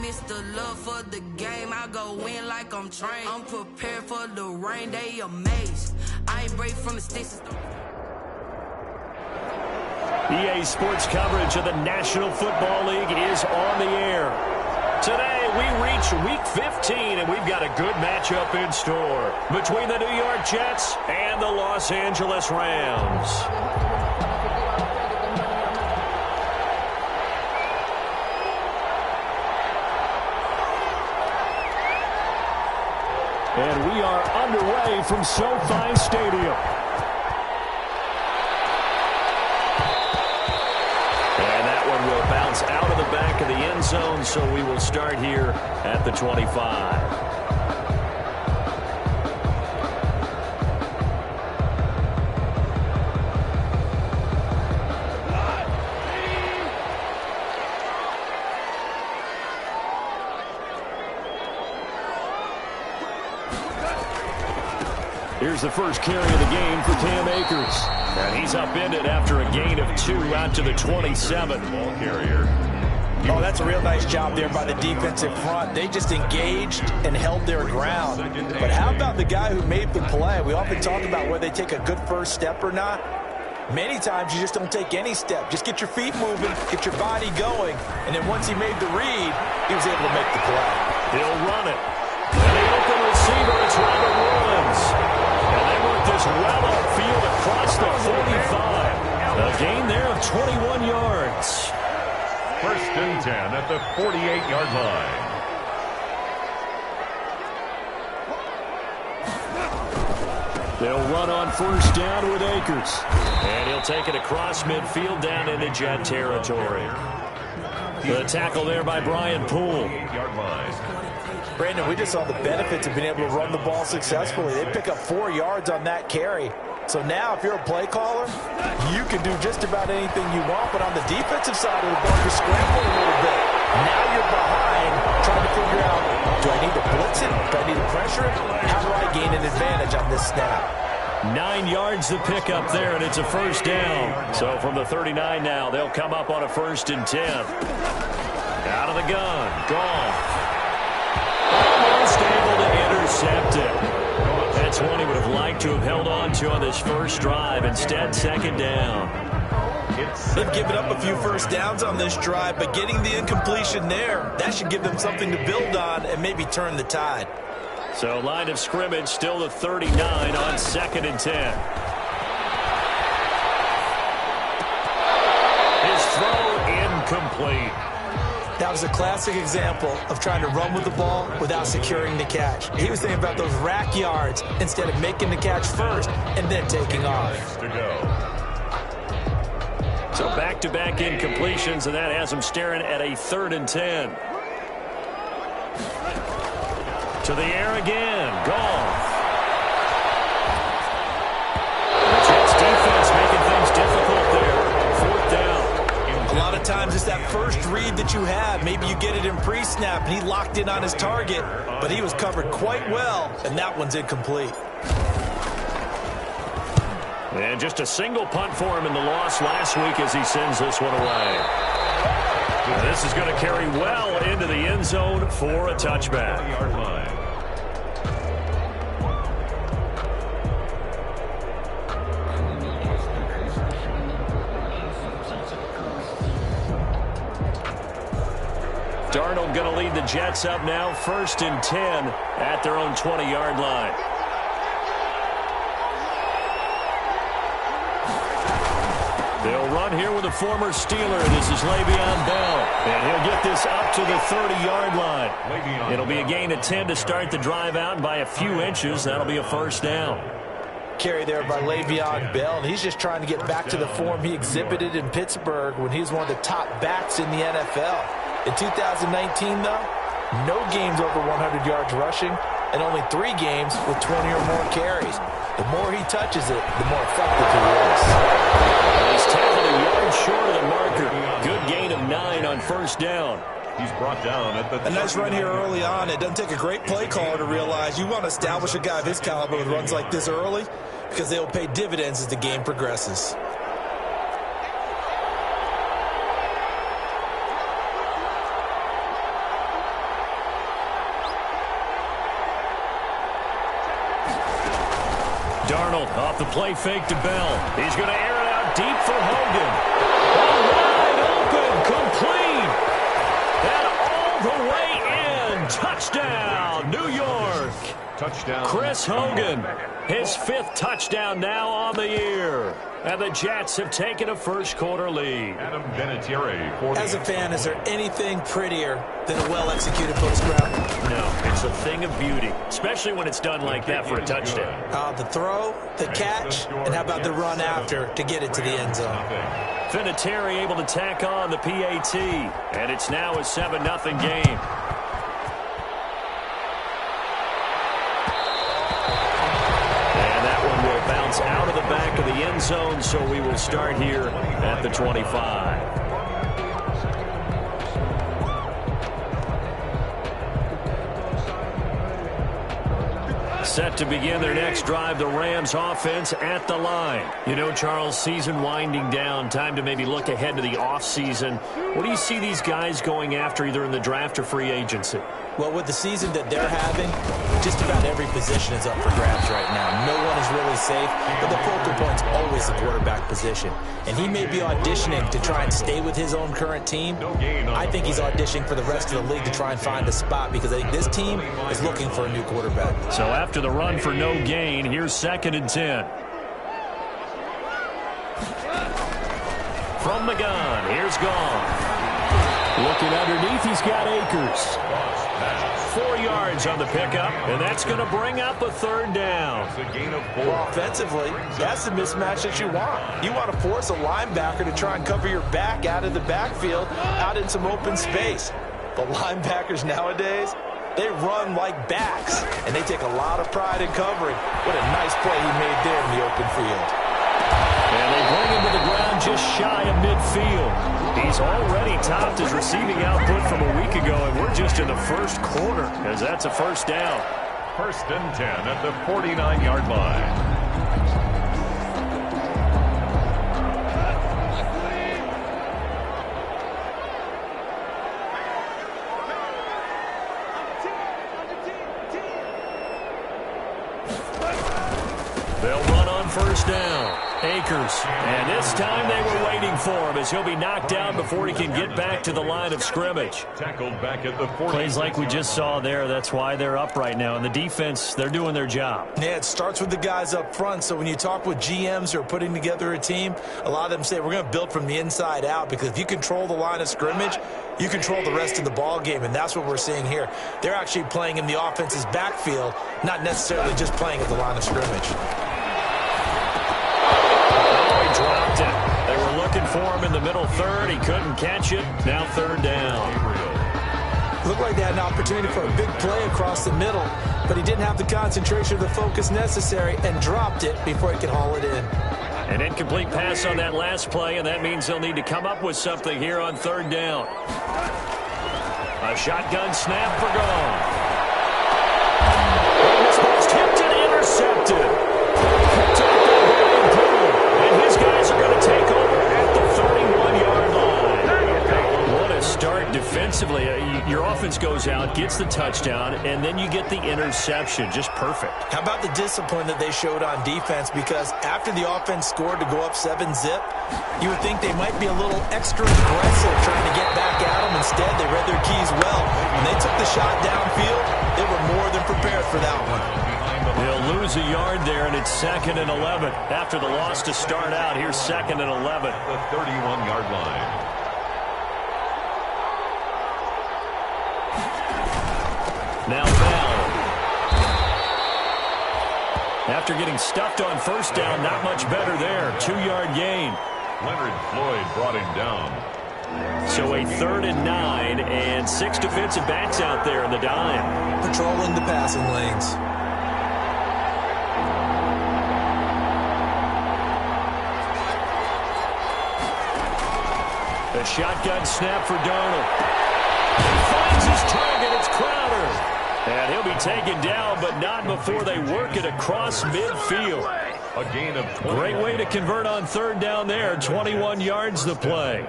it's the love for the game. I go in like I'm trained. I'm prepared for the rain, they amazed. I ain't break from the sticks. EA Sports coverage of the National Football League is on the air. Today, we reach Week 15, and we've got a good matchup in store between the New York Jets and the Los Angeles Rams. And we are underway from SoFi Stadium. Will bounce out of the back of the end zone, so we will start here at the 25. Here's the first carry of the game for Cam Akers. And he's upended after a gain of 2 out to the 27. Ball carrier. Oh, that's a real nice job there by the defensive front. They just engaged and held their ground. But how about the guy who made the play? We often talk about whether they take a good first step or not. Many times you just don't take any step. Just get your feet moving, get your body going. And then once he made the read, he was able to make the play. He'll run it. And the open receiver, it's Robert Williams. And they work this well upfield across the 45. A gain there of 21 yards. First and 10 at the 48-yard line. They'll run on first down with Akers. And he'll take it across midfield down into Jet territory. The tackle there by Brian Poole. Brandon, we just saw the benefits of being able to run the ball successfully. They pick up 4 yards on that carry. So now if you're a play caller, you can do just about anything you want. But on the defensive side of the ball, you're scrambling a little bit. Now you're behind trying to figure out, do I need to blitz it? Do I need to pressure it? How do I gain an advantage on this snap? 9 yards to pick up there, and it's a first down. So from the 39 now, they'll come up on a 1st and 10. Out of the gun. Gone. Almost able to intercept it. That's one he would have liked to have held on to on this first drive. Instead, second down. They've given up a few first downs on this drive, but getting the incompletion there, that should give them something to build on and maybe turn the tide. So line of scrimmage still the 39 on 2nd and 10. His throw incomplete. That was a classic example of trying to run with the ball without securing the catch. He was thinking about those rack yards instead of making the catch first and then taking off. So back-to-back incompletions, and that has him staring at a 3rd and 10. To the air again. Goff. The Jets defense making things difficult there. 4th down. A lot of times it's that first read that you have. Maybe you get it in pre-snap, and he locked in on his target, but he was covered quite well, and that one's incomplete. And just a single punt for him in the loss last week as he sends this one away. And this is going to carry well into the end zone for a touchback. Darnold going to lead the Jets up now, 1st and 10 at their own 20-yard line. They'll run here with a former Steeler. This is Le'Veon Bell. And he'll get this up to the 30-yard line. It'll be a gain of 10 to start the drive out by a few inches. That'll be a 1st down. Carry there by Le'Veon Bell. And he's just trying to get back to the form he exhibited in Pittsburgh when he was one of the top backs in the NFL. In 2019, though, no games over 100 yards rushing and only 3 games with 20 or more carries. The more he touches it, the more effective he is. He's tackled a yard short of the marker. Good gain of 9 on 1st down. He's brought down at the... A nice run here early on. It doesn't take a great play caller to realize you want to establish a guy of his caliber with runs like this early because they will pay dividends as the game progresses. Darnold off the play fake to Bell. He's going to air it out deep for Hogan. Wide open, complete. And all the way in. Touchdown, New York. Touchdown. Chris Hogan, his 5th touchdown now on the year. And the Jets have taken a first-quarter lead. Adam Vinatieri. As a fan, is there anything prettier than a well-executed post route? No, it's a thing of beauty, especially when it's done like that for a touchdown. The throw, the catch, and how about the run after to get it to the end zone? Vinatieri able to tack on the PAT, and it's now a 7-0 game. Bounce out of the back of the end zone, so we will start here at the 25. Set to begin their next drive, the Rams offense at the line. You know, Charles, season winding down, time to maybe look ahead to the offseason. What do you see these guys going after either in the draft or free agency? Well, with the season that they're having, just about every position is up for grabs right now. No one is really safe, but the focal point's always the quarterback position. And he may be auditioning to try and stay with his own current team. I think he's auditioning for the rest of the league to try and find a spot because I think this team is looking for a new quarterback. So after the run for no gain, here's 2nd and 10. From the gun, here's Gone. Looking underneath, he's got Akers. 4 yards on the pickup, and that's going to bring up a 3rd down. Well, offensively, that's the mismatch that you want. You want to force a linebacker to try and cover your back out of the backfield, out in some open space. But linebackers nowadays, they run like backs, and they take a lot of pride in covering. What a nice play he made there in the open field. And they bring him to the ground just shy of midfield. He's already topped his receiving output from a week ago, and we're just in the first quarter, as that's a 1st down. 1st and 10 at the 49-yard line. They'll run on 1st down. Akers, and this time they were waiting for him as he'll be knocked down before he can get back to the line of scrimmage. Tackled back at the 40. Plays like we just saw there, that's why they're up right now. And the defense, they're doing their job. Yeah, it starts with the guys up front. So when you talk with GMs who are putting together a team, a lot of them say we're going to build from the inside out because if you control the line of scrimmage, you control the rest of the ball game, and that's what we're seeing here. They're actually playing in the offense's backfield, not necessarily just playing at the line of scrimmage. Dropped it. They were looking for him in the middle 3rd. He couldn't catch it. Now 3rd down. Looked like they had an opportunity for a big play across the middle, but he didn't have the concentration or the focus necessary and dropped it before he could haul it in. An incomplete pass on that last play, and that means they'll need to come up with something here on 3rd down. A shotgun snap for Gone. This ball's tipped and intercepted. And his guys are going to take over at the 31-yard line. What a start defensively. Your offense goes out, gets the touchdown, and then you get the interception. Just perfect. How about the discipline that they showed on defense? Because after the offense scored to go up 7-0, you would think they might be a little extra aggressive trying to get back at them. Instead, they read their keys well. When they took the shot downfield, they were more than prepared for that one. They'll lose a yard there, and it's 2nd and 11. After the loss to start out, here's 2nd and 11. The 31-yard line. Now Bell. After getting stuffed on 1st down, not much better there. 2-yard gain. Leonard Floyd brought him down. So a 3rd and 9, and 6 defensive backs out there in the dime. Patrolling the passing lanes. The shotgun snap for Darnold. He finds his target. It's Crowder. And he'll be taken down, but not before they work it across midfield. A gain of 20. Great way to convert on 3rd down there. 21 yards the play.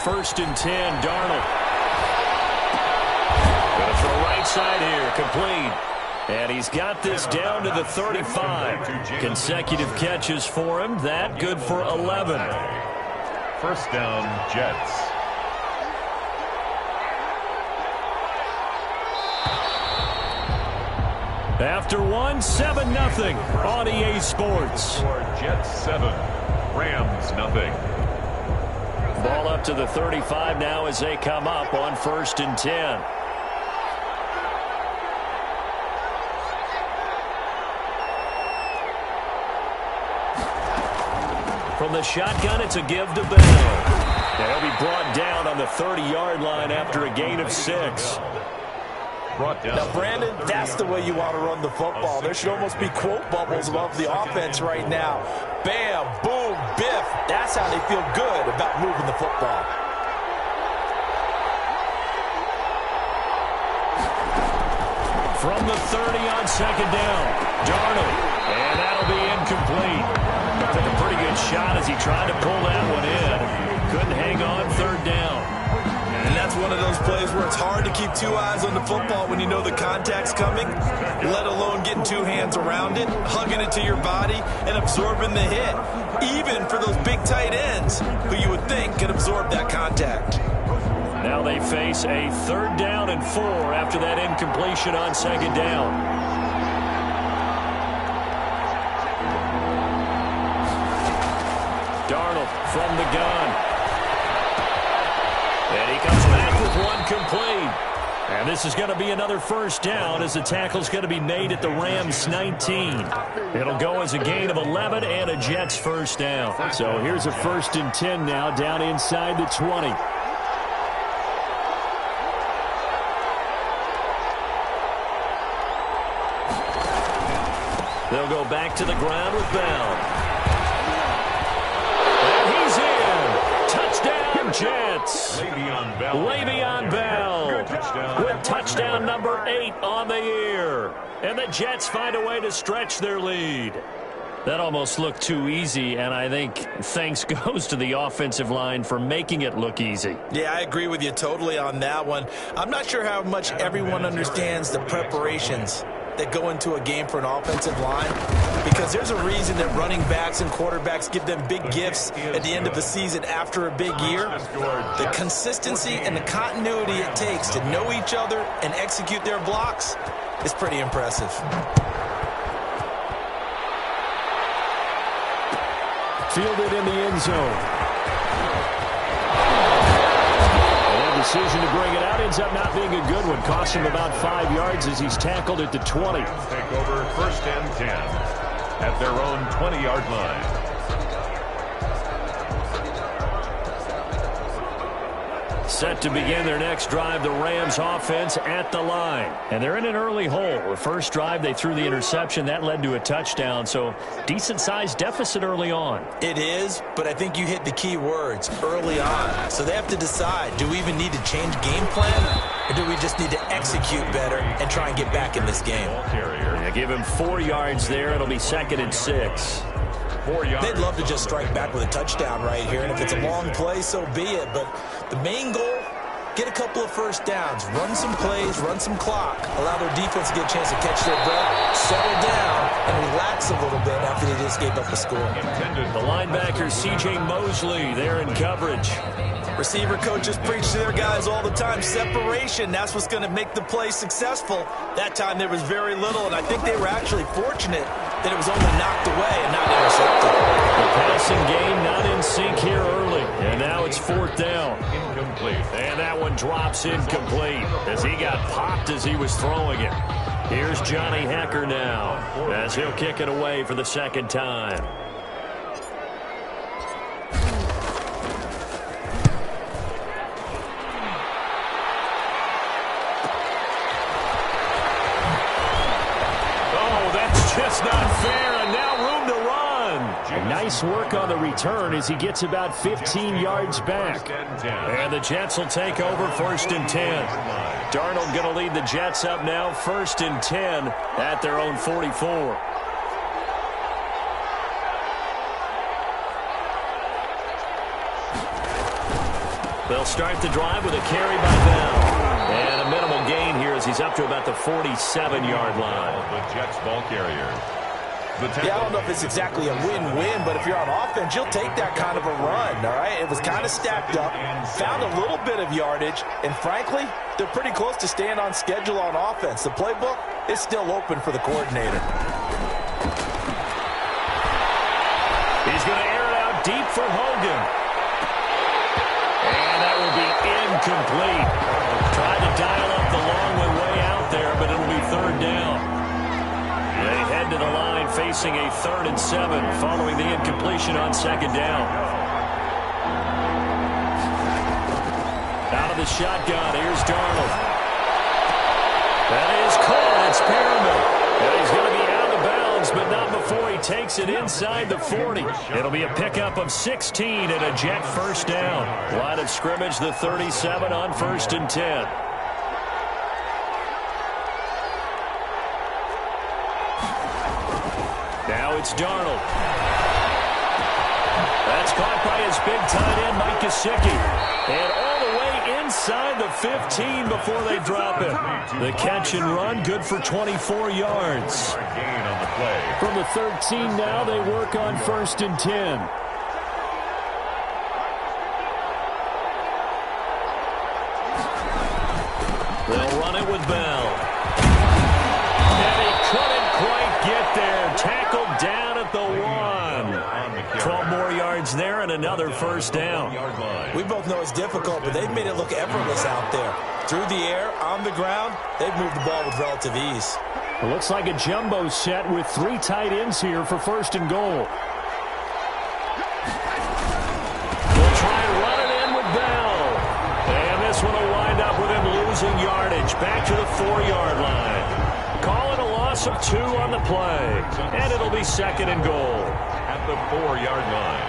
first and 10. Darnold. Going to throw right side here. Complete. And he's got this down to the 35. Consecutive catches for him. That good for 11. First down, Jets. After one, 7-0 on EA Sports. Jets 7, Rams 0. Ball up to the 35 now as they come up on first and 10. From the shotgun, it's a give to Bell. And he'll be brought down on the 30-yard line after a gain of 6. Now, Brandon, that's the way you want to run the football. There should almost be quote bubbles above the offense right now. Bam, boom, biff. That's how they feel good about moving the football. From the 30 on second down, Darnold. And that'll be incomplete. Took a pretty good shot as he tried to pull that one in. Couldn't hang on third down. And that's one of those plays where it's hard to keep two eyes on the football when you know the contact's coming, let alone getting two hands around it, hugging it to your body, and absorbing the hit. Even for those big tight ends who you would think could absorb that contact. Now they face a third down and 4 after that incompletion on second down. Darnold from the gun. And he comes back with one complete. And this is going to be another first down as the tackle's going to be made at the Rams 19. It'll go as a gain of 11 and a Jets first down. So here's a first and 10 now down inside the 20. They'll go back to the ground with Bell. Jets. Le'Veon Bell with touchdown number 8 on the year. And the Jets find a way to stretch their lead. That almost looked too easy, and I think thanks goes to the offensive line for making it look easy. Yeah, I agree with you totally on that one. I'm not sure how much everyone understands the preparations that go into a game for an offensive line, because there's a reason that running backs and quarterbacks give them big gifts at the end of the season after a big year. The consistency and the continuity it takes to know each other and execute their blocks is pretty impressive. Fielded in the end zone. Decision to bring it out ends up not being a good one. Cost him about 5 yards as he's tackled at the 20. Take over first and 10 at their own 20-yard line. Set to begin their next drive, the Rams offense at the line. And they're in an early hole. The first drive, they threw the interception. That led to a touchdown, so decent-sized deficit early on. It is, but I think you hit the key words, early on. So they have to decide, do we even need to change game plan, or do we just need to execute better and try and get back in this game? They give him 4 yards there. It'll be 2nd and 6. They'd love to just strike back with a touchdown right here, and if it's a long play, so be it. But the main goal, get a couple of first downs, run some plays, run some clock, allow their defense to get a chance to catch their breath, settle down, and relax a little bit after they just gave up a score. The linebacker, C.J. Mosley, there in coverage. Receiver coaches preach to their guys all the time, separation, that's what's going to make the play successful. That time there was very little, and I think they were actually fortunate that it was only knocked away and not intercepted. The passing game not in sync here early, and now it's 4th down. Incomplete. And that one drops incomplete as he got popped as he was throwing it. Here's Johnny Hecker now as he'll kick it away for the 2nd time. Just not fair, and now room to run. And nice work on the return as he gets about 15 yards back. And the Jets will take over 1st and 10. Darnold going to lead the Jets up now, 1st and 10 at their own 44. They'll start the drive with a carry by Bell. And a minimal gain here as he's up to about the 47-yard line. The Jets ball carriers. Yeah, I don't know if it's exactly a win-win, but if you're on offense, you'll take that kind of a run, all right? It was kind of stacked up, found a little bit of yardage, and frankly, they're pretty close to staying on schedule on offense. The playbook is still open for the coordinator. He's going to air it out deep for Hogan. And that will be incomplete. Tried to dial up the long way out there, but it'll be third down. They head to the line facing a 3rd and 7 following the incompletion on 2nd down. Out of the shotgun, here's Darnold. That is caught. It's Perriman. And he's going to be out of bounds, but not before he takes it inside the 40. It'll be a pickup of 16 and a Jet first down. Line of scrimmage, the 37 on 1st and 10. Now it's Darnold. That's caught by his big tight end, Mike Gesicki. And all the way inside the 15 before they drop it. The catch and run, good for 24 yards. Gain on the play. From the 13 now, they work on 1st and 10. They'll run it with Bell. And he couldn't quite get there. Tackled down at the 1. 12 more yards there and another first down. We both know it's difficult, but they've made it look effortless out there. Through the air, on the ground, they've moved the ball with relative ease. It looks like a jumbo set with 3 tight ends here for 1st and goal. They'll try and run it in with Bell. And this one will wind up with him losing yardage. Back to the 4-yard line. Call it a loss of 2 on the play. And it'll be 2nd and goal. At the 4-yard line.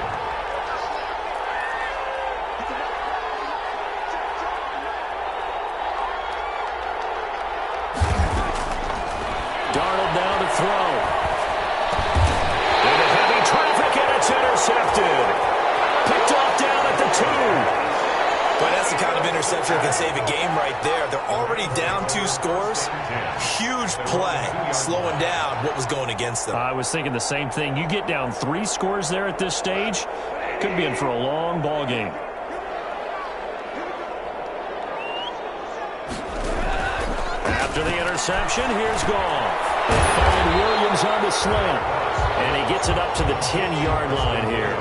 Darnold down to throw. Into heavy traffic, and it's intercepted. Picked off down at the 2. But that's the kind of interception that can save a game right there. They're already down 2 scores. Huge play, slowing down what was going against them. I was thinking the same thing. You get down 3 scores there at this stage, could be in for a long ball game. After the interception, here's Goff. They find Williams on the slant. And he gets it up to the 10-yard line here.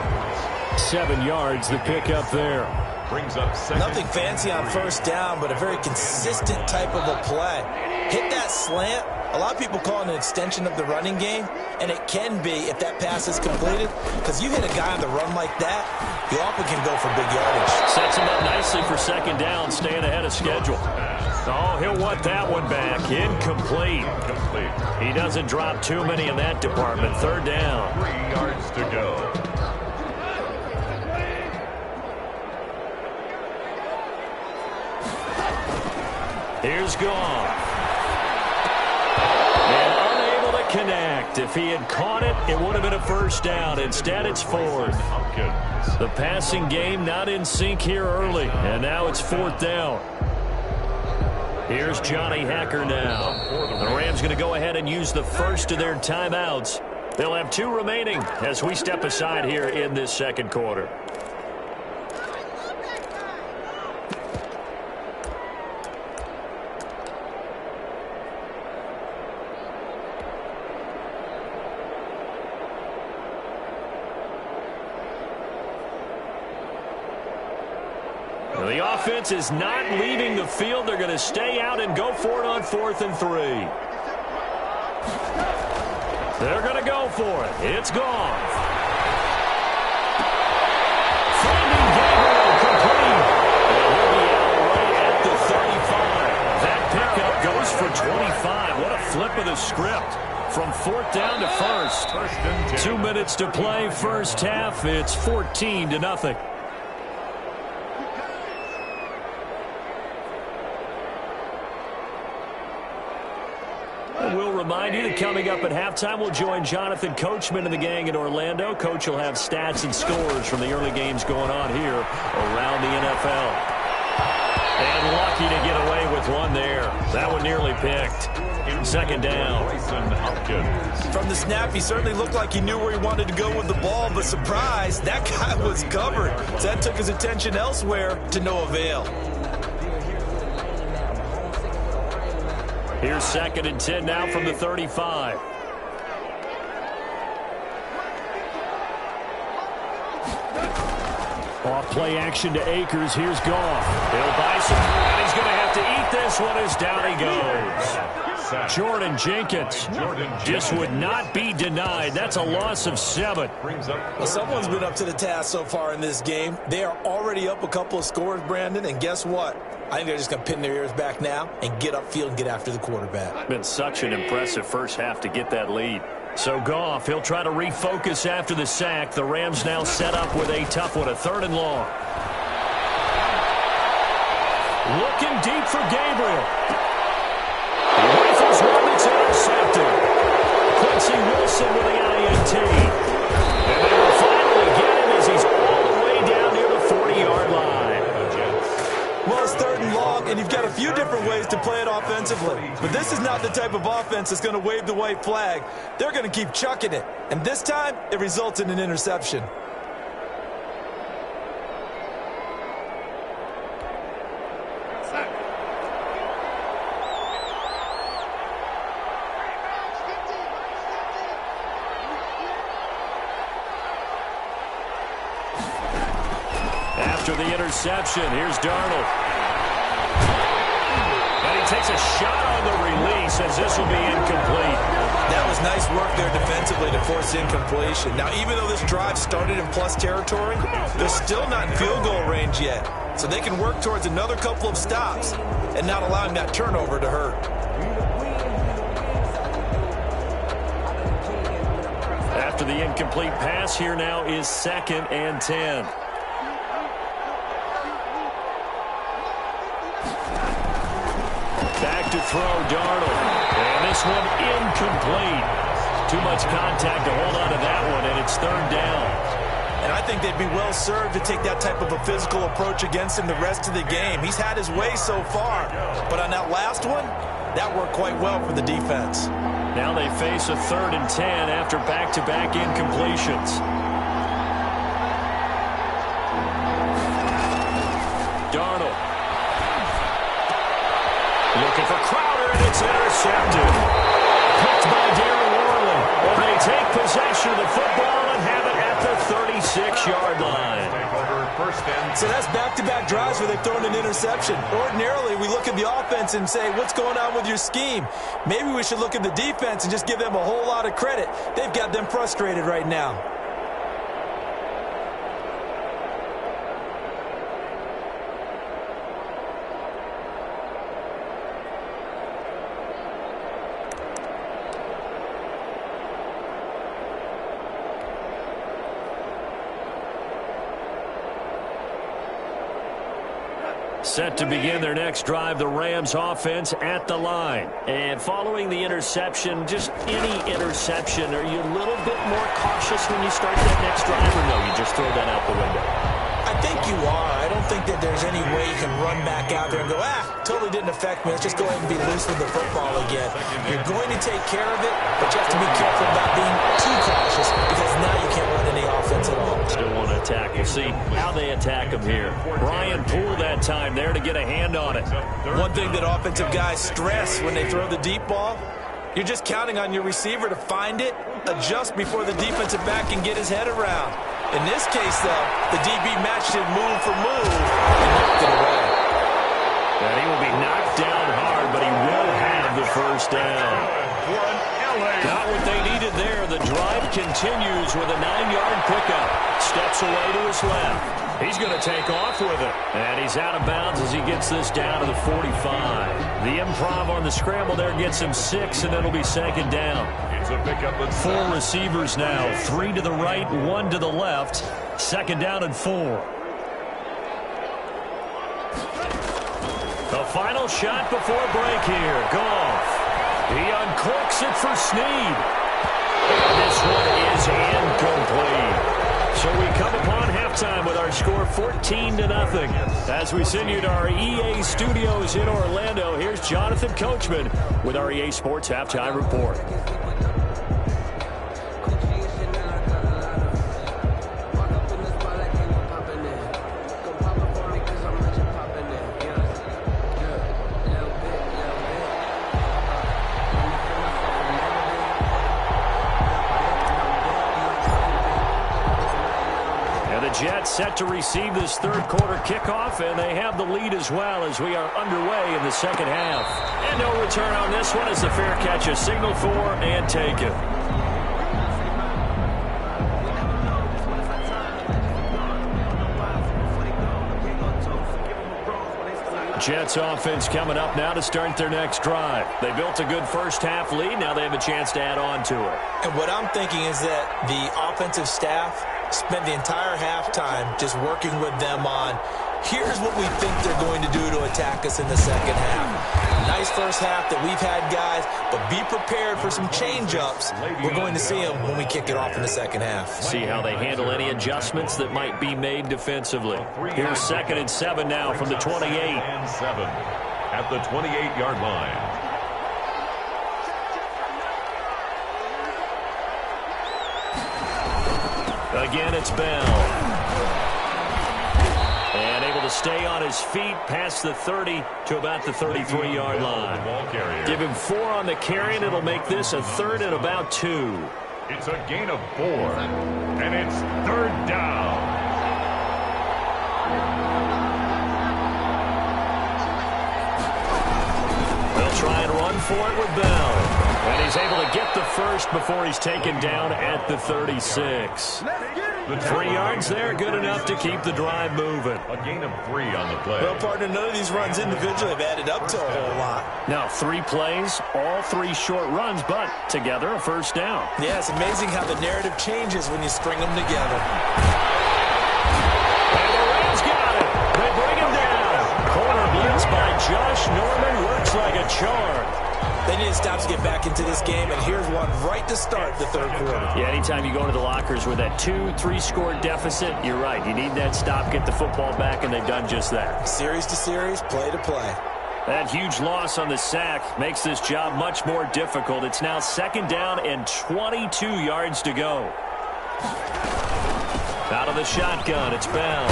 7 yards, the pickup there. Brings up 2nd. Nothing fancy on 1st down, but a very consistent type of a play. Hit that slant. A lot of people call it an extension of the running game, and it can be if that pass is completed, because you hit a guy on the run like that, you often can go for big yardage. Sets him up nicely for 2nd down, staying ahead of schedule. Oh, he'll want that one back. Incomplete. He doesn't drop too many in that department. 3rd down. 3 yards to go. Here's Goff. And unable to connect. If he had caught it, it would have been a 1st down. Instead, it's 4th. The passing game not in sync here early. And now it's 4th down. Here's Johnny Hacker now. The Rams going to go ahead and use the first of their timeouts. They'll have 2 remaining as we step aside here in this 2nd quarter. The offense is not leaving the field. They're going to stay out and go for it on 4th and 3. They're going to go for it. It's Goff. Finding Gabriel complete. And he'll be out right at the 35. That pickup goes for 25. What a flip of the script. From 4th down to 1st. 2 minutes to play, 1st half. It's 14-0. We'll remind you that coming up at halftime, we'll join Jonathan Coachman and the gang in Orlando. Coach will have stats and scores from the early games going on here around the NFL. And lucky to get away with one there. That one nearly picked. Second down. From the snap, he certainly looked like he knew where he wanted to go with the ball, but surprise, that guy was covered. So that took his attention elsewhere to no avail. Here's 2nd and 10 now from the 35. Off play action to Akers. Here's Goff. He'll buy some, and he's going to have to eat this one as down he goes. Jordan Jenkins just would not be denied. That's a loss of 7. Well, someone's been up to the task so far in this game. They are already up a couple of scores, Brandon, and guess what? I think they're just going to pin their ears back now and get upfield and get after the quarterback. Been such an impressive first half to get that lead. So Goff, he'll try to refocus after the sack. The Rams now set up with a tough one, a 3rd and long. Looking deep for Gabriel. He rifles one that's intercepted. Quincy Wilson with the INT. And they will finally get him as he's all the way down near the 40-yard line. Well, it's 3rd and long, and you've got a few different ways to play it offensively. But this is not the type of offense that's going to wave the white flag. They're going to keep chucking it. And this time, it results in an interception. After the interception, here's Darnold. And he takes a shot on the release as this will be incomplete. That was nice work there defensively to force incompletion. Now, even though this drive started in plus territory, they're still not in field goal range yet. So they can work towards another couple of stops and not allowing that turnover to hurt. After the incomplete pass, here now is 2nd and 10. Back to throw, Darnold. And this one incomplete. Too much contact to hold on to that one, and it's 3rd down. And I think they'd be well served to take that type of a physical approach against him the rest of the game. He's had his way so far, but on that last one, that worked quite well for the defense. Now they face a 3rd and 10 after back-to-back incompletions. Darnold. Looking for Crowder, and it's intercepted. Picked by Darren Worley. And they take possession of the football and have it at the 36-yard line. So that's back-to-back drives where they've thrown an interception. Ordinarily, we look at the offense and say, what's going on with your scheme? Maybe we should look at the defense and just give them a whole lot of credit. They've got them frustrated right now. Set to begin their next drive, the Rams offense at the line. And following the interception, just any interception, are you a little bit more cautious when you start that next drive, or no, you just throw that out the window? I think you are. I don't think that there's any way you can run back out there and go, totally didn't affect me. Let's just go ahead and be loose with the football again. You're going to take care of it, but you have to be careful about being too cautious because now you can't run any offense at all. Still want to attack. We'll see how they attack him here. Brian Poole that time there to get a hand on it. One thing that offensive guys stress when they throw the deep ball, you're just counting on your receiver to find it, adjust before the defensive back can get his head around. In this case, though, the DB matched it move for move and knocked it away. And he will be knocked down hard, but he will have the first down. Got what they needed there. The drive continues with a 9-yard pickup. Steps away to his left. He's going to take off with it. And he's out of bounds as he gets this down to the 45. The improv on the scramble there gets him 6, and it'll be 2nd down. It's a pickup. 4 receivers now. 3 to the right, 1 to the left. 2nd down and 4. The final shot before break here. Goff. He uncorks Looks it for Snead. And this one is incomplete. So we come upon halftime with our score 14-0. As we send you to our EA studios in Orlando, here's Jonathan Coachman with our EA Sports Halftime Report. Jets set to receive this third quarter kickoff, and they have the lead as well as we are underway in the second half. And no return on this one as the fair catch is signaled for and taken. Jets offense coming up now to start their next drive. They built a good first half lead. Now they have a chance to add on to it. And what I'm thinking is that the offensive staff spent the entire halftime just working with them on, here's what we think they're going to do to attack us in the second half. Nice first half that we've had, guys, but be prepared for some change-ups. We're going to see them when we kick it off in the second half. See how they handle any adjustments that might be made defensively. Here's 2nd and 7 now from the 28. And 7 at the 28-yard line. Again, it's Bell. And able to stay on his feet past the 30 to about the 33-yard line. Give him 4 on the carry, and it'll make this a 3rd and about 2. It's a gain of 4, and it's 3rd down. They'll try and run for it with Bell. And he's able to get the first before he's taken down at the 36. 3 yards there, good enough to keep the drive moving. A gain of 3 on the play. Well, partner, none of these runs individually have added up to a whole lot. Now, 3 plays, all 3 short runs, but together a first down. Yeah, it's amazing how the narrative changes when you string them together. And the Rams got it. They bring him down. Corner blitz by Josh Norman works like a charm. They need to stop to get back into this game, and here's one right to start the third quarter. Yeah, anytime you go into the lockers with that 2-3 score deficit, you're right. You need that stop, get the football back, and they've done just that. Series to series, play to play. That huge loss on the sack makes this job much more difficult. It's now 2nd down and 22 yards to go. Out of the shotgun, it's Bell.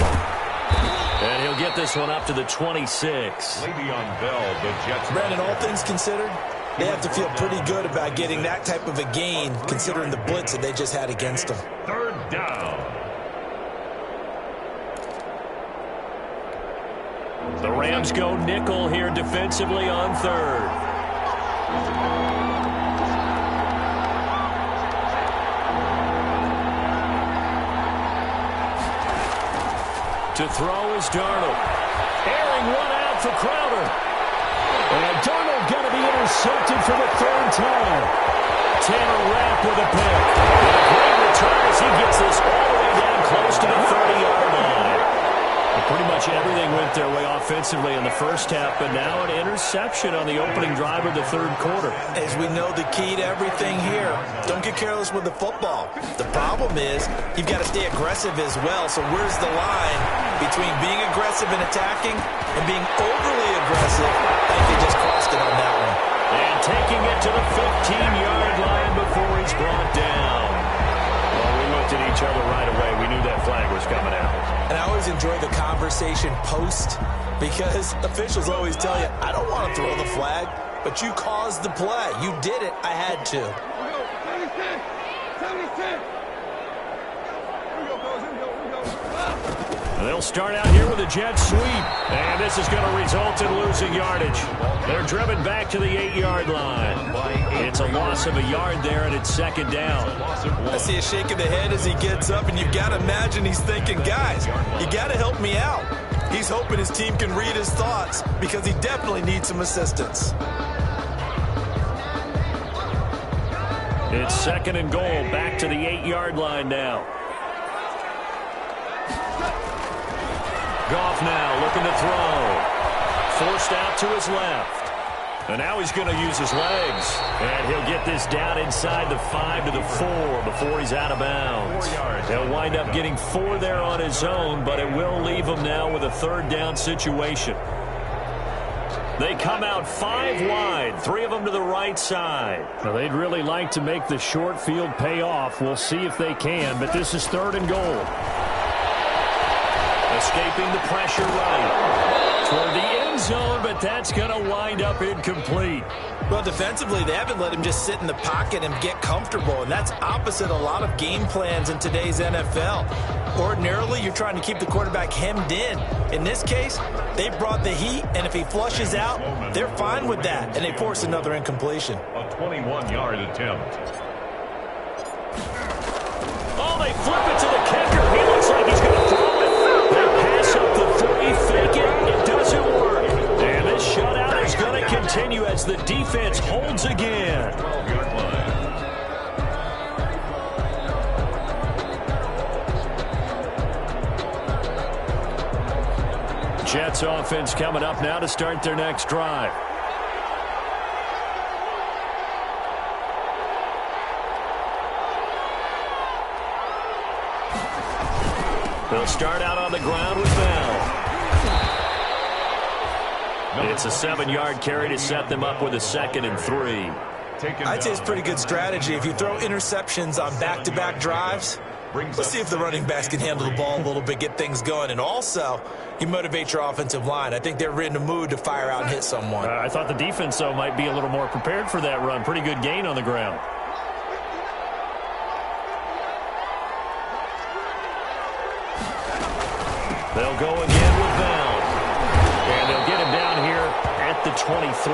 And he'll get this one up to the 26. Le'Veon Bell, the Jets. Brandon, all things considered, they have to feel pretty good about getting that type of a gain, considering the blitz that they just had against them. 3rd down. The Rams go nickel here defensively on 3rd. To throw is Darnold. Airing one out for Crowder. And Darnold going to be intercepted for the 3rd time. Tanner Rapp with a pick. And a great return as he gets this all the way down close to the 30-yard line. Pretty much everything went their way offensively in the first half, but now an interception on the opening drive of the 3rd quarter. As we know, the key to everything here, don't get careless with the football. The problem is you've got to stay aggressive as well. So where's the line between being aggressive and attacking and being overly aggressive? I think they just crossed it on that one. And taking it to the 15-yard line before he's brought down. Well, we looked at each other right away. We knew that flag was coming out. And I always enjoy the conversation post because officials always tell you, I don't want to throw the flag, but you caused the play. You did it. I had to. They'll start out here with a jet sweep, and this is going to result in losing yardage. They're driven back to the 8-yard line. It's a loss of a yard there, and it's 2nd down. I see a shake of the head as he gets up, and you've got to imagine he's thinking, guys, you got to help me out. He's hoping his team can read his thoughts because he definitely needs some assistance. It's 2nd and goal, back to the 8-yard line now. Goff now looking to throw. Forced out to his left. And now he's going to use his legs. And he'll get this down inside the 5 to the 4 before he's out of bounds. He'll wind up getting 4 there on his own, but it will leave him now with a third down situation. They come out 5 wide, 3 of them to the right side. Well, they'd really like to make the short field pay off. We'll see if they can, but this is 3rd and goal. Escaping the pressure right toward the end zone, but that's going to wind up incomplete. Well, defensively, they haven't let him just sit in the pocket and get comfortable, and that's opposite a lot of game plans in today's NFL. Ordinarily, you're trying to keep the quarterback hemmed in. In this case, they brought the heat, and if he flushes out, they're fine with that, and they force another incompletion. A 21-yard attempt. Oh, they flip it to the kicker. He looks like he's going to throw it. They pass up the 3, fake it. It doesn't work. And this shutout is going to continue as the defense holds again. 12-yard line. Jets offense coming up now to start their next drive. They'll start out on the ground with Bell. It's a 7-yard carry to set them up with a 2nd and 3. I'd say it's pretty good strategy. If you throw interceptions on back-to-back drives, let's see if the running backs can handle the ball a little bit, get things going. And also, you motivate your offensive line. I think they're in a mood to fire out and hit someone. I thought the defense, though, might be a little more prepared for that run. Pretty good gain on the ground. They'll go again with Bell. And they'll get him down here at the 23.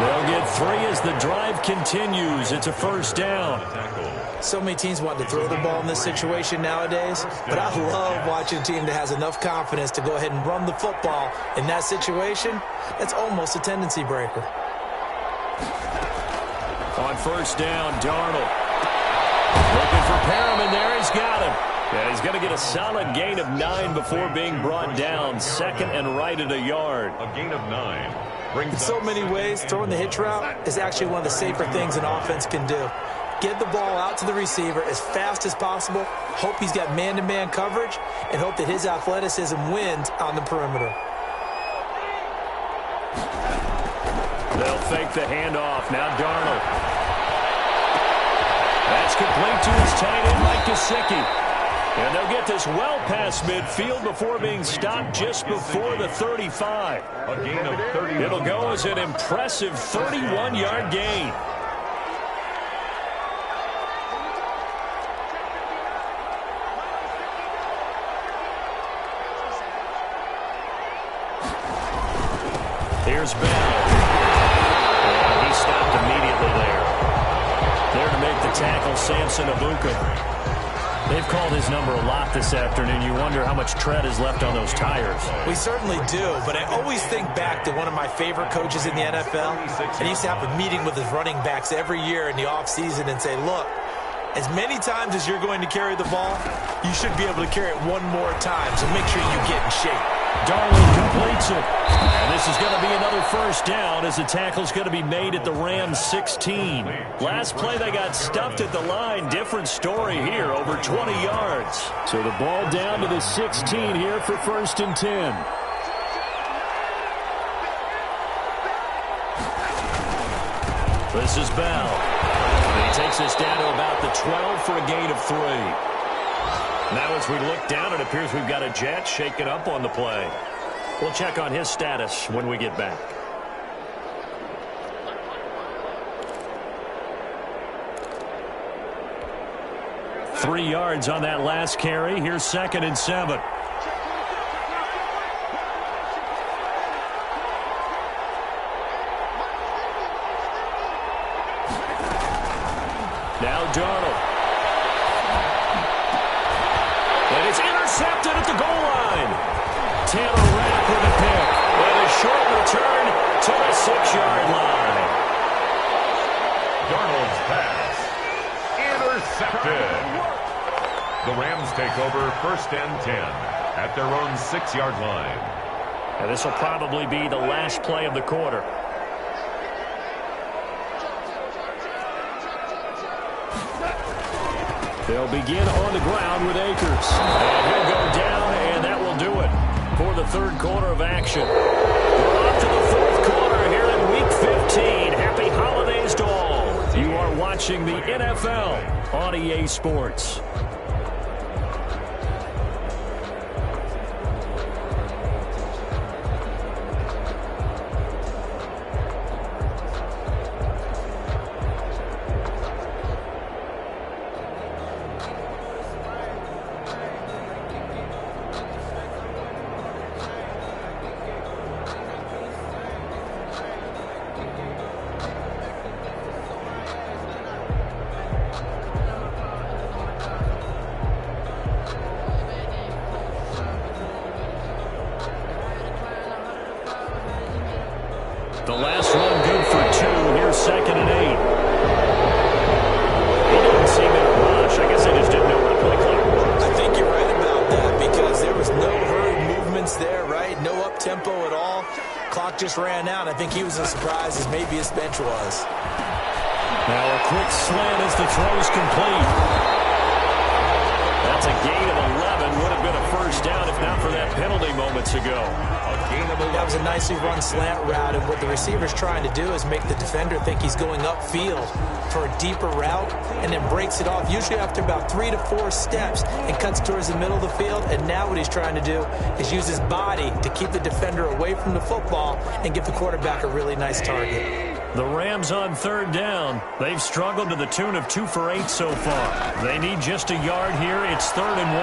They'll get 3 as the drive continues. It's a 1st down. So many teams want to throw the ball in this situation nowadays, but I love watching a team that has enough confidence to go ahead and run the football. In that situation, that's almost a tendency breaker. On 1st down, Darnold. Looking for Perriman there. He's got him. Yeah, he's going to get a solid gain of 9 before being brought down. 2nd and right at a yard. A gain of 9. In so many ways, throwing the hitch route is actually one of the safer things an offense can do. Get the ball out to the receiver as fast as possible, hope he's got man-to-man coverage, and hope that his athleticism wins on the perimeter. They'll fake the handoff. Now Darnold. That's complete to his tight end, Mike Gesicki. And they'll get this well past midfield before being stopped just before the 35. A gain of 30. It'll go as an impressive 31-yard gain. Here's Bell. And he stopped immediately there. There to make the tackle, Samson Abuka. They've called his number a lot this afternoon. You wonder how much tread is left on those tires. We certainly do, but I always think back to one of my favorite coaches in the NFL. And he used to have a meeting with his running backs every year in the offseason and say, look, as many times as you're going to carry the ball, you should be able to carry it one more time, so make sure you get in shape. Darnold completes it. And this is going to be another 1st down as the tackle's going to be made at the Rams 16. Last play they got stuffed at the line. Different story here, over 20 yards. So the ball down to the 16 here for 1st and 10. This is Bell. And he takes us down to about the 12 for a gain of 3. Now as we look down, it appears we've got a Jet shaken up on the play. We'll check on his status when we get back. Three yards on that last carry. Here's 2nd and 7. Now Darnold. And it's intercepted at the goal line. Taylor Rapp with a pick. And a short return to the 6-yard line. Darnold's pass. Intercepted. The Rams take over 1st and 10 at their own 6-yard line. And this will probably be the last play of the quarter. They'll begin on the ground with Akers. And he'll go down, and that will do it for the third quarter of action. We're on to the fourth quarter here in Week 15. Happy holidays to all. You are watching the NFL on EA Sports. The last one good for 2. Here's 2nd and 8. He didn't seem in a rush. I guess they just didn't know what a play clock was. I think you're right about that because there was no hurried movements there, right? No up-tempo at all. Clock just ran out. I think he was as surprised as maybe his bench was. Now a quick slant as the throw's complete. That's a gain of 11. Would have been a first down if not for that penalty moments ago. That was a nicely run slant route, and what the receiver's trying to do is make the defender think he's going upfield for a deeper route and then breaks it off, usually after about 3 to 4 steps, and cuts towards the middle of the field. And now what he's trying to do is use his body to keep the defender away from the football and give the quarterback a really nice target. The Rams on third down. They've struggled to the tune of 2 for 8 so far. They need just a yard here. It's 3rd and 1.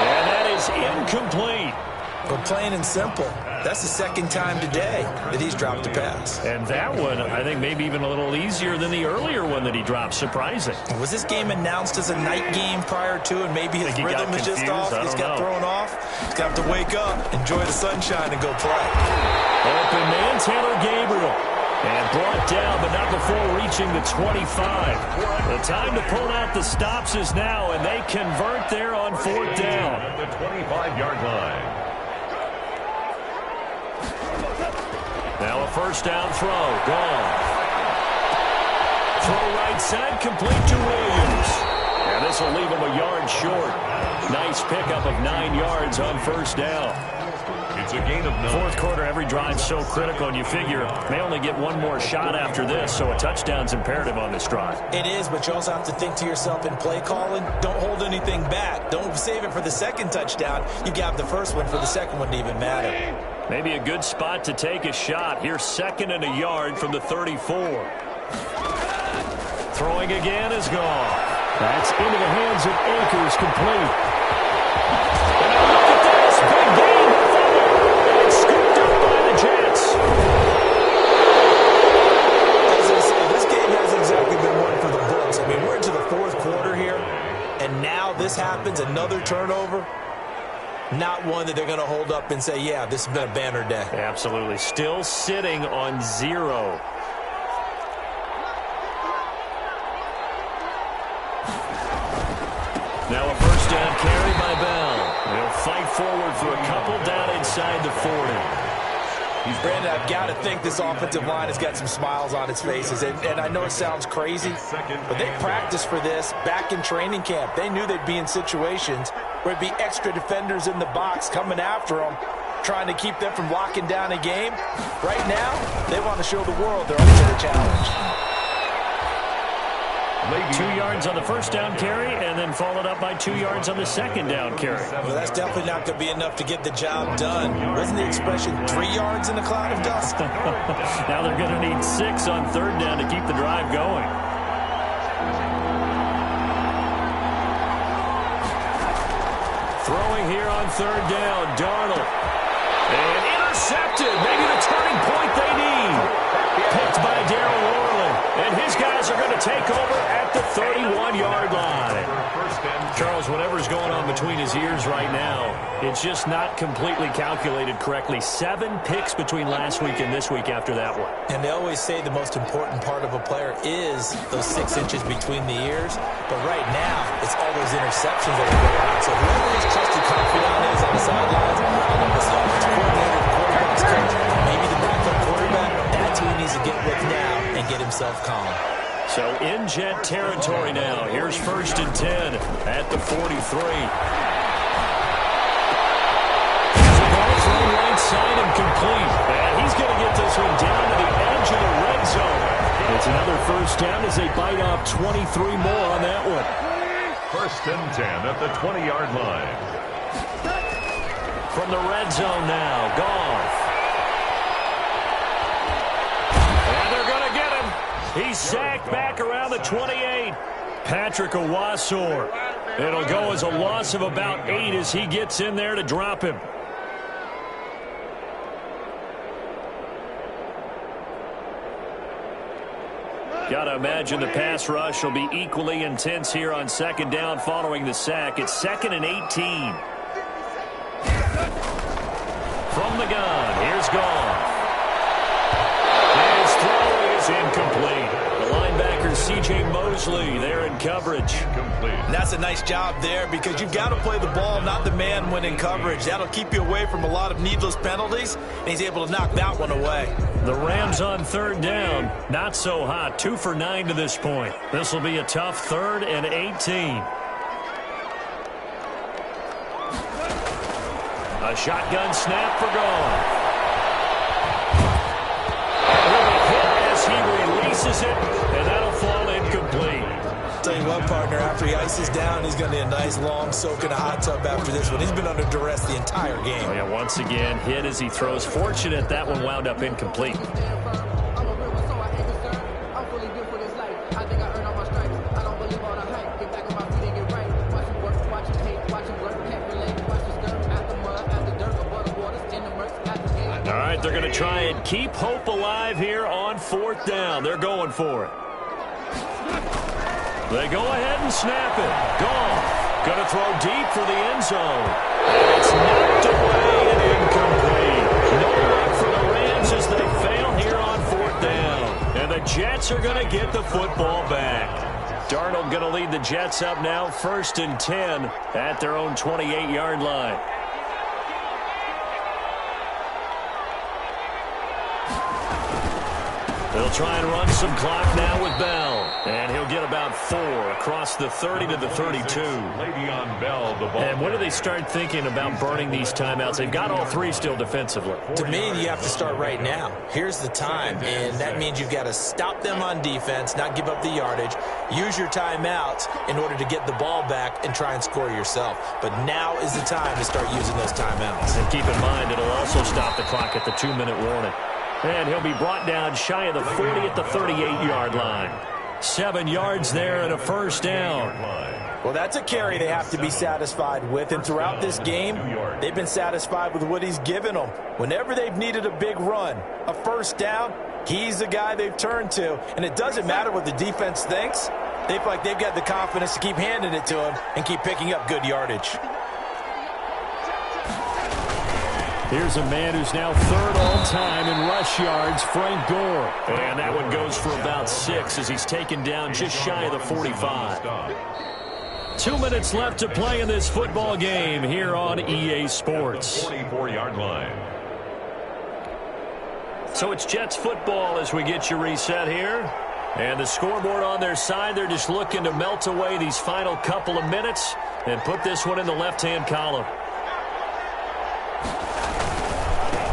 And that is incomplete. But plain and simple, that's the second time today that he's dropped a pass. And that one, I think, maybe even a little easier than the earlier one that he dropped. Surprising. Was this game announced as a night game prior to, and maybe his rhythm is just off? He's got thrown off. He's got to wake up, enjoy the sunshine, and go play. Open man, Taylor Gabriel. And brought down, but not before reaching the 25. The time to pull out the stops is now, and they convert there on 4th down. At the 25-yard line. Now a first down throw. Gone. Throw right side, complete to Williams. And this will leave him a yard short. Nice pickup of 9 yards on first down. It's a gain of 9. Fourth quarter, every drive so critical, and you figure they only get one more shot after this, so a touchdown's imperative on this drive. It is, but you also have to think to yourself in play calling, don't hold anything back. Don't save it for the second touchdown. You got the first one for the second one to even matter. Maybe a good spot to take a shot. Here's 2nd and a yard from the 34. Throwing again is gone. That's into the hands of Akers, complete. And now look at this. Big game. And it's scooped up by the Jets. As I say, this game hasn't exactly been one for the books. I mean, we're into the fourth quarter here, and now this happens, another turnover. Not one that they're going to hold up and say, yeah, this has been a banner day. Absolutely. Still sitting on 0. Now a first down carry by Bell. They'll fight forward for a couple down inside the 40. Brandon, I've got to think this offensive line has got some smiles on its faces. And I know it sounds crazy, but they practiced for this back in training camp. They knew they'd be in situations where it'd be extra defenders in the box coming after them, trying to keep them from locking down a game. Right now, they want to show the world they're up to the challenge. 2 yards on the first down carry, and then followed up by 2 yards on the second down carry. Well, that's definitely not going to be enough to get the job done. Wasn't the expression 3 yards in a cloud of dust? Now they're going to need 6 on third down to keep the drive going. Throwing here on third down, Darnold. And intercepted. Maybe the turning point they need. Picked by Darryl Worley. And his guys are going to take over at the 31-yard line. Charles, whatever's going on between his ears right now, it's just not completely calculated correctly. 7 picks between last week and this week after that one. And they always say the most important part of a player is those 6 inches between the ears. But right now, it's all those interceptions that are going on. So whoever his trusted confidant is on the sidelines, this offensive coordinator, the quarterback's coach, maybe the backup quarterback, that's who he needs to get with now and get himself calm. So in Jet territory now. Here's 1st and 10 at the 43. Right side and complete. And he's going to get this one down to the edge of the red zone. It's another 1st down as they bite off 23 more on that one. 1st and 10 at the 20-yard line. From the red zone now, Goff. And they're going to get him. He's sacked back around the 28. Patrick Owasor. It'll go as a loss of about 8 as he gets in there to drop him. Got to imagine the pass rush will be equally intense here on 2nd down following the sack. It's 2nd and 18. From the gun, here's Goff. His throw is incomplete. The linebacker, C.J. Mosley, there in coverage. And that's a nice job there because you've got to play the ball, not the man when in coverage. That'll keep you away from a lot of needless penalties, and he's able to knock that one away. The Rams on 3rd down, not so hot. 2 for 9 to this point. This will be a tough 3rd and 18. A shotgun snap for Goff. Will be hit as he releases it, and that'll fall incomplete. Tell you what, partner, after he ices down, he's going to need a nice long soak in a hot tub after this one. He's been under duress the entire game. Oh, yeah, once again, hit as he throws. Fortunate that one wound up incomplete. All right, they're going to try and keep hope alive here on 4th down. They're going for it. They go ahead and snap it. Goff going to throw deep for the end zone. And it's knocked away and incomplete. No luck for the Rams as they fail here on 4th down. And the Jets are going to get the football back. Darnold going to lead the Jets up now, 1st and 10 at their own 28-yard line. They'll try and run some clock now with Bell. And he'll get about 4 across the 30 to the 32. Le'Veon Bell, the ball. And when do they start thinking about burning these timeouts? They've got all 3 still defensively. To me, you have to start right now. Here's the time, and that means you've got to stop them on defense, not give up the yardage, use your timeouts in order to get the ball back and try and score yourself. But now is the time to start using those timeouts. And keep in mind, it'll also stop the clock at the 2-minute warning. And he'll be brought down shy of the 40 at the 38-yard line. 7 yards there and a 1st down. Well, that's a carry they have to be satisfied with. And throughout this game, they've been satisfied with what he's given them. Whenever they've needed a big run, a 1st down, he's the guy they've turned to. And it doesn't matter what the defense thinks. They feel like they've got the confidence to keep handing it to him and keep picking up good yardage. Here's a man who's now 3rd all-time in rush yards, Frank Gore. And that one goes for about 6 as he's taken down just shy of the 45. 2 minutes left to play in this football game here on EA Sports. 44-yard line. So it's Jets football as we get you reset here. And the scoreboard on their side, they're just looking to melt away these final couple of minutes and put this one in the left-hand column.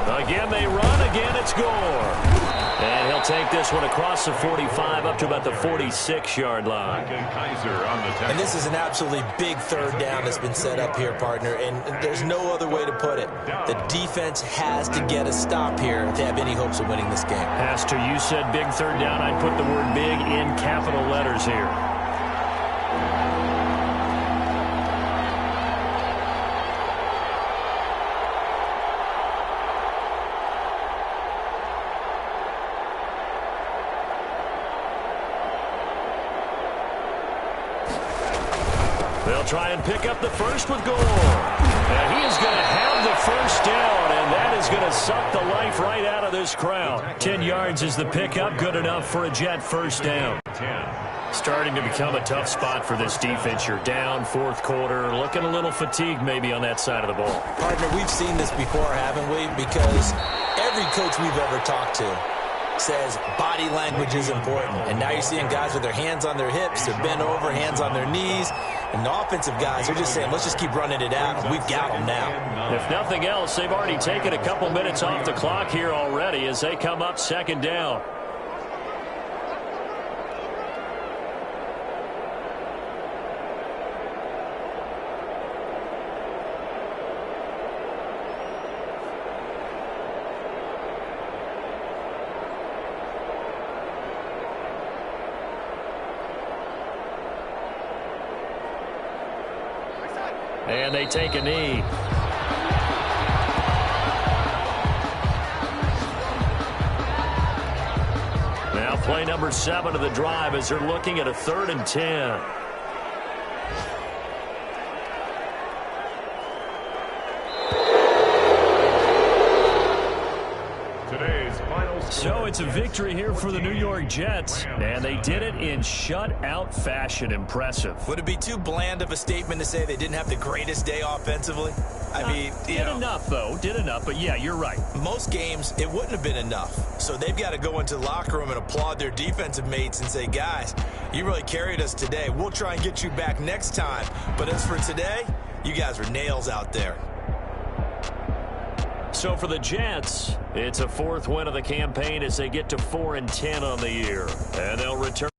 Again, they run. Again, it's Gore. And he'll take this one across the 45 up to about the 46-yard line. And this is an absolutely big 3rd down that's been set up here, partner. And there's no other way to put it. The defense has to get a stop here if they have any hopes of winning this game. Pastor, you said big 3rd down. I'd put the word big in capital letters here. They'll try and pick up the first with Gore. And he is going to have the 1st down, and that is going to suck the life right out of this crowd. 10 yards is the pickup, good enough for a Jet 1st down. Starting to become a tough spot for this defense. You're down 4th quarter, looking a little fatigued maybe on that side of the ball. Partner, we've seen this before, haven't we? Because every coach we've ever talked to says body language is important. And now you're seeing guys with their hands on their hips, they're bent over, hands on their knees. And the offensive guys are just saying, let's just keep running it out. We've got them now. If nothing else, they've already taken a couple minutes off the clock here already as they come up second down. And they take a knee. Now play number 7 of the drive as they're looking at a 3rd and 10. So it's a victory here for the New York Jets, and they did it in shutout fashion. Impressive. Would it be too bland of a statement to say they didn't have the greatest day offensively? I mean, did enough, though. Did enough, but yeah, you're right. Most games, it wouldn't have been enough. So they've got to go into the locker room and applaud their defensive mates and say, guys, you really carried us today. We'll try and get you back next time. But as for today, you guys are nails out there. So for the Jets, it's a 4th win of the campaign as they get to 4 and 10 on the year. And they'll return.